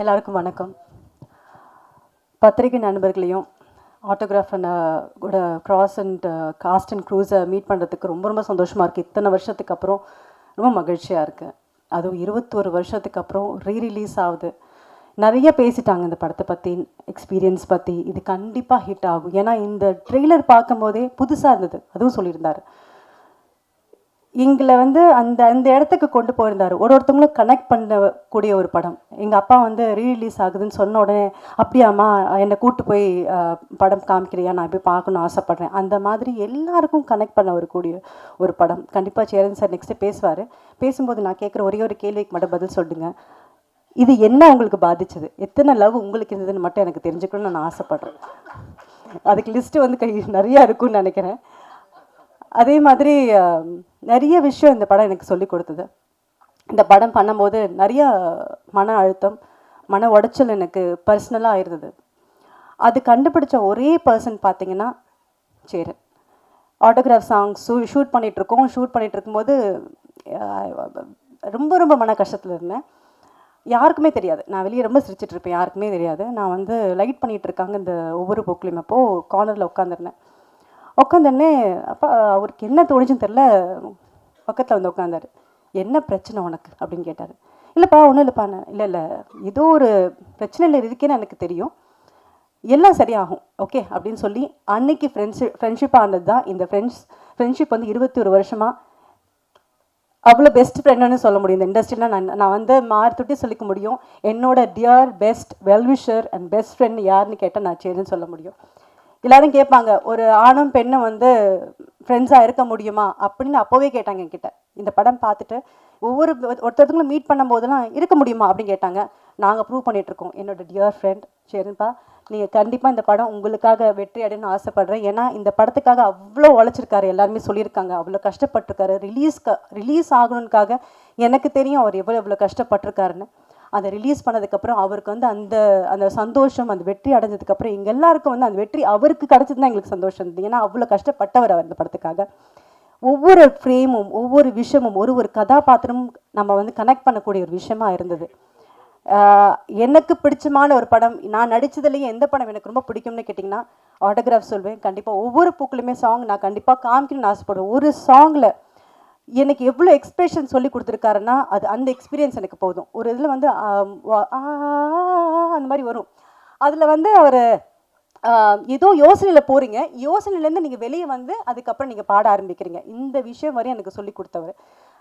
எல்லாருக்கும் வணக்கம். பத்திரிகை நண்பர்களையும் ஆட்டோகிராஃப் கூட கிராஸ் அண்ட் காஸ்ட் அண்ட் க்ரூஸை மீட் பண்ணுறதுக்கு ரொம்ப ரொம்ப சந்தோஷமாக இருக்குது. இத்தனை வருஷத்துக்கு அப்புறம் ரொம்ப மகிழ்ச்சியாக இருக்குது. அதுவும் 21 வருஷத்துக்கு அப்புறம் ரீரிலீஸ் ஆகுது. நிறைய பேசிட்டாங்க இந்த படத்தை பற்றி, எக்ஸ்பீரியன்ஸ் பற்றி. இது கண்டிப்பாக ஹிட் ஆகும். ஏன்னா இந்த ட்ரெய்லர் பார்க்கும்போதே புதுசாக இருந்தது. அதுவும் சொல்லியிருந்தார். எங்களை அந்த அந்த இடத்துக்கு கொண்டு போயிருந்தார். ஒருத்தவங்களும் கனெக்ட் பண்ணக்கூடிய ஒரு படம். எங்கள் அப்பா ரீரிலீஸ் ஆகுதுன்னு சொன்ன உடனே, அப்படியாம்மா என்னை கூப்பிட்டு போய் படம் காமிக்கிறியா, நான் போய் பார்க்கணுன்னு ஆசைப்பட்றேன். அந்த மாதிரி எல்லாருக்கும் கனெக்ட் பண்ண ஒரு படம். கண்டிப்பாக சேரன் சார் நெக்ஸ்ட்டு பேசுவார். பேசும்போது நான் கேட்குற ஒரே ஒரு கேள்விக்கு மட்டும் பதில் சொல்லுங்க. இது என்ன உங்களுக்கு பாதிச்சது, எத்தனை லவ் உங்களுக்கு இருந்ததுன்னு மட்டும் எனக்கு தெரிஞ்சுக்கணும்னு நான் ஆசைப்பட்றேன். அதுக்கு லிஸ்ட்டு நிறையா இருக்குன்னு நினைக்கிறேன். அதே மாதிரி நிறைய விஷயம் இந்த படம் எனக்கு சொல்லி கொடுத்தது. இந்த படம் பண்ணும்போது நிறைய மன அழுத்தம், மன உடைச்சல் எனக்கு பர்சனலாக இருந்தது. அது கண்டுபிடிச்ச ஒரே பர்சன் பார்த்தீங்கன்னா சேரன். ஆட்டோகிராஃப் சாங்ஸ் ஷூட் பண்ணிகிட்ருக்கோம். ஷூட் பண்ணிகிட்டு இருக்கும்போது ரொம்ப ரொம்ப மன கஷ்டத்தில் இருந்தேன். யாருக்குமே தெரியாது. நான் வெளியே ரொம்ப சிரிச்சிட்ருப்பேன், யாருக்குமே தெரியாது. நான் லைட் பண்ணிகிட்டு இருக்காங்க இந்த ஒவ்வொரு புக்லையும். அப்போது கார்னரில் உட்காந்துருந்தேன். உட்காந்தோடனே அப்பா அவருக்கு என்ன தோணுச்சுன்னு தெரில, பக்கத்தில் உட்காந்தார். என்ன பிரச்சனை உனக்கு அப்படின்னு கேட்டார். இல்லைப்பா ஒன்றும் இல்லைப்பா. இல்லை ஏதோ ஒரு பிரச்சனையில் இருக்கேன்னு எனக்கு தெரியும், எல்லாம் சரியாகும் ஓகே அப்படின்னு சொல்லி அன்னைக்கு ஃப்ரெண்ட்ஷிப் ஆனது தான் இந்த ஃப்ரெண்ட்ஷிப் 21 வருஷமாக அவ்வளோ பெஸ்ட் ஃப்ரெண்டுன்னு சொல்ல முடியும். இந்த இண்டஸ்ட்ரியில் நான் மாறுத்துட்டி சொல்லிக்க முடியும். என்னோட dear best well-wisher and best friend யாருன்னு கேட்டால் நான் சேருன்னு சொல்ல முடியும். எல்லோரும் கேட்பாங்க, ஒரு ஆணும் பெண்ணும் ஃப்ரெண்ட்ஸாக இருக்க முடியுமா அப்படின்னு அப்போவே கேட்டாங்க என்கிட்ட. இந்த படம் பார்த்துட்டு ஒருத்தருங்களும் மீட் பண்ணும்போதெல்லாம் இருக்க முடியுமா அப்படின்னு கேட்டாங்க. நாங்கள் ப்ரூவ் பண்ணிகிட்ருக்கோம். என்னோட டியர் ஃப்ரெண்ட் சேரன்பா, நீங்கள் கண்டிப்பாக இந்த படம் உங்களுக்காக வெற்றி அடையணும்னு ஆசைப்பட்றேன். ஏன்னா இந்த படத்துக்காக அவ்வளோ உழைச்சிருக்காரு, எல்லாருமே சொல்லியிருக்காங்க. அவ்வளோ கஷ்டப்பட்டிருக்காரு. ரிலீஸ் ஆகணுன்னுக்காக எனக்கு தெரியும் அவர் எவ்வளோ கஷ்டப்பட்டிருக்காருன்னு. அதை ரிலீஸ் பண்ணதுக்கப்புறம் அவருக்கு அந்த அந்த சந்தோஷம், அந்த வெற்றி அடைஞ்சதுக்கப்புறம் எங்கள் எல்லாருக்கும் அந்த வெற்றி அவருக்கு கிடச்சது தான் எங்களுக்கு சந்தோஷம் இருந்தது. ஏன்னா அவ்வளோ கஷ்டப்பட்டவர் அவர் இந்த படத்துக்காக. ஒவ்வொரு ஃப்ரேமும் ஒவ்வொரு விஷயமும் ஒரு கதாபாத்திரமும் நம்ம கனெக்ட் பண்ணக்கூடிய ஒரு விஷயமா இருந்தது. எனக்கு பிடிச்சமான ஒரு படம், நான் நடித்ததுலேயே எந்த படம் எனக்கு ரொம்ப பிடிக்கும்னு கேட்டிங்கன்னா ஆட்டோகிராஃப் சொல்வேன். கண்டிப்பாக ஒவ்வொரு பூக்களுமே சாங் நான் கண்டிப்பாக காமிக்கணும்னு ஆசைப்படுவேன். ஒரு சாங்கில் எனக்கு எவ்வளோ எக்ஸ்பிரஷன் சொல்லி கொடுத்துருக்காருன்னா அந்த எக்ஸ்பீரியன்ஸ் எனக்கு போதும். ஒரு இதில் அந்த மாதிரி வரும். அதில் அவர் ஏதோ யோசனையில் போகிறீங்க, யோசனையிலேருந்து நீங்கள் வெளியே அதுக்கப்புறம் நீங்கள் பாட ஆரம்பிக்கிறீங்க. இந்த விஷயம் வரையும் எனக்கு சொல்லி கொடுத்தவர்.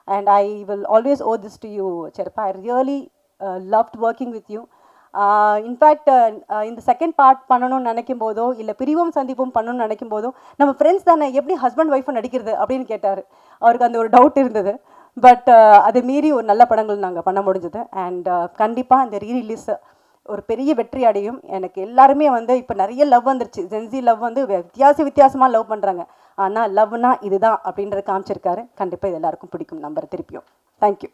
And I will always owe this to you செரப்பா. I really loved working with you. In fact இந்த செகண்ட் பார்ட் பண்ணணும்னு நினைக்கும் போதோ, இல்லை பிரிவும் சந்திப்பும் பண்ணணும்னு நினைக்கும் போதோ, நம்ம ஃப்ரெண்ட்ஸ் தானே, எப்படி ஹஸ்பண்ட் ஒய்ஃபும் நடிக்கிறது அப்படின்னு கேட்டார். அவருக்கு அந்த ஒரு டவுட் இருந்தது. பட் அதை மீறி ஒரு நல்ல படங்கள் நாங்கள் பண்ண முடிஞ்சது. அண்ட் கண்டிப்பாக இந்த ரீரிலீஸ் ஒரு பெரிய வெற்றி அடையும். எனக்கு எல்லாருமே இப்போ நிறைய லவ் வந்துருச்சு. ஜென்சி லவ் வித்தியாசமாக லவ் பண்ணுறாங்க. ஆனால் லவ்னா இதுதான் அப்படின்றத காமிச்சிருக்காரு. கண்டிப்பாக இது எல்லாருக்கும் பிடிக்கும் நம்பர் திருப்பியும். தேங்க்யூ.